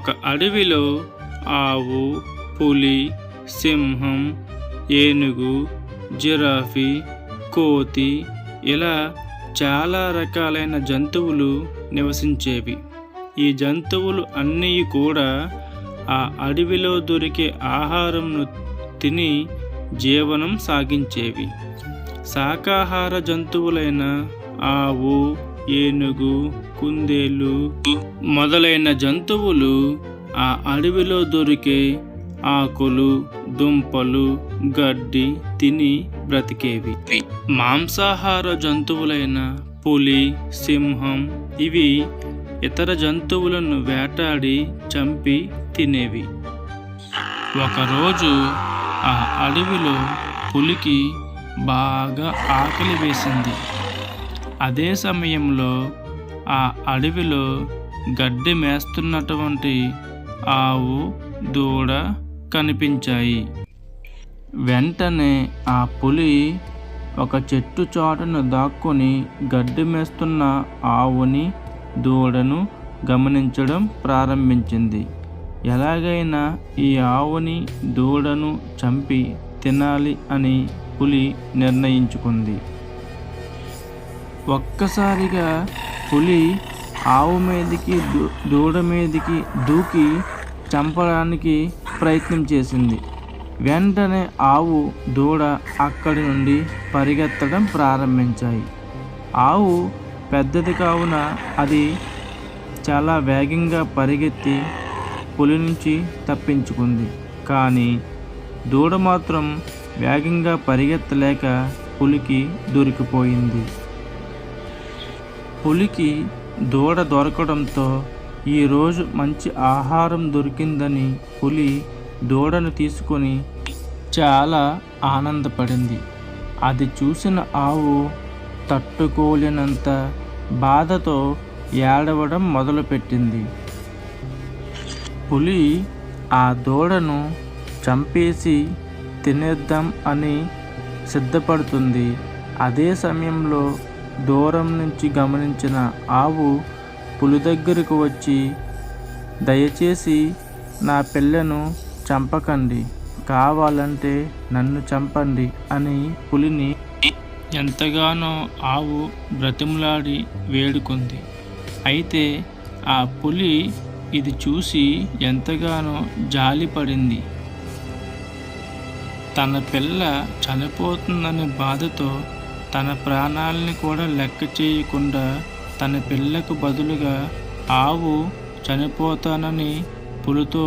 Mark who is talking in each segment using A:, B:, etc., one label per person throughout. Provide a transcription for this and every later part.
A: ఒక అడవిలో ఆవు, పులి, సింహం, ఏనుగు, జిరాఫీ, కోతి ఇలా చాలా రకాలైన జంతువులు నివసించేవి. ఈ జంతువులు అన్నీ కూడా ఆ అడవిలో దొరికే ఆహారంను తిని జీవనం సాగించేవి. శాకాహార జంతువులైన ఆవు, ఏనుగు, కుందేలు మొదలైన జంతువులు ఆ అడవిలో దొరికే ఆకులు, దుంపలు, గడ్డి తిని బ్రతికేవి. మాంసాహార జంతువులైన పులి, సింహం ఇవి ఇతర జంతువులను వేటాడి చంపి తినేవి. ఒకరోజు ఆ అడవిలో పులికి బాగా ఆకలి వేసింది. అదే సమయంలో ఆ అడవిలో గడ్డి మేస్తున్నటువంటి ఆవు, దూడ కనిపించాయి. వెంటనే ఆ పులి ఒక చెట్టు చాటున దాక్కుని గడ్డి మేస్తున్న ఆవుని, దూడను గమనించడం ప్రారంభించింది. ఎలాగైనా ఈ ఆవుని, దూడను చంపి తినాలి అని పులి నిర్ణయించుకుంది. ఒక్కసారిగా పులి ఆవు మీదకి, దూడ మీదకి దూకి చంపడానికి ప్రయత్నం చేసింది. వెంటనే ఆవు, దూడ అక్కడి నుండి పరిగెత్తడం ప్రారంభించాయి. ఆవు పెద్దది కావున అది చాలా వేగంగా పరిగెత్తి పులి నుంచి తప్పించుకుంది. కానీ దూడ మాత్రం వేగంగా పరిగెత్తలేక పులికి దొరికిపోయింది. పులికి దూడ దొరకడంతో ఈరోజు మంచి ఆహారం దొరికిందని పులి దూడను తీసుకొని చాలా ఆనందపడింది. అది చూసిన ఆవు తట్టుకోలేనంత బాధతో ఏడవడం మొదలుపెట్టింది. పులి ఆ దూడను చంపేసి తినేద్దాం అని సిద్ధపడుతుంది. అదే సమయంలో దూరం నుంచి గమనించిన ఆవు పులి దగ్గరకు వచ్చి, దయచేసి నా పిల్లను చంపకండి, కావాలంటే నన్ను చంపండి అని పులిని ఎంతగానో ఆవు బ్రతిమలాడి వేడుకుంది. అయితే ఆ పులి ఇది చూసి ఎంతగానో జాలిపడింది. తన పిల్ల చనిపోతుందనే బాధతో తన ప్రాణాలని కూడా లెక్క చేయకుండా తన పిల్లకు బదులుగా ఆవు చనిపోతానని పులితో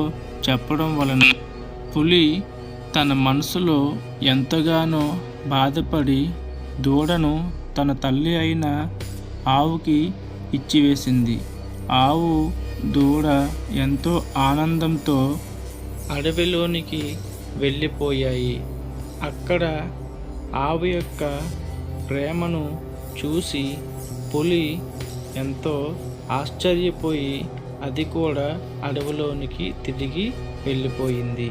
A: చెప్పడం వలన పులి తన మనసులో ఎంతగానో బాధపడి దూడను తన తల్లి అయిన ఆవుకి ఇచ్చివేసింది. ఆవు, దూడ ఎంతో ఆనందంతో అడవిలోనికి వెళ్ళిపోయాయి. అక్కడ ఆవు యొక్క ప్రేమను చూసి పులి ఎంతో ఆశ్చర్యపోయి అది కూడా అడవిలోనికి తిరిగి వెళ్ళిపోయింది.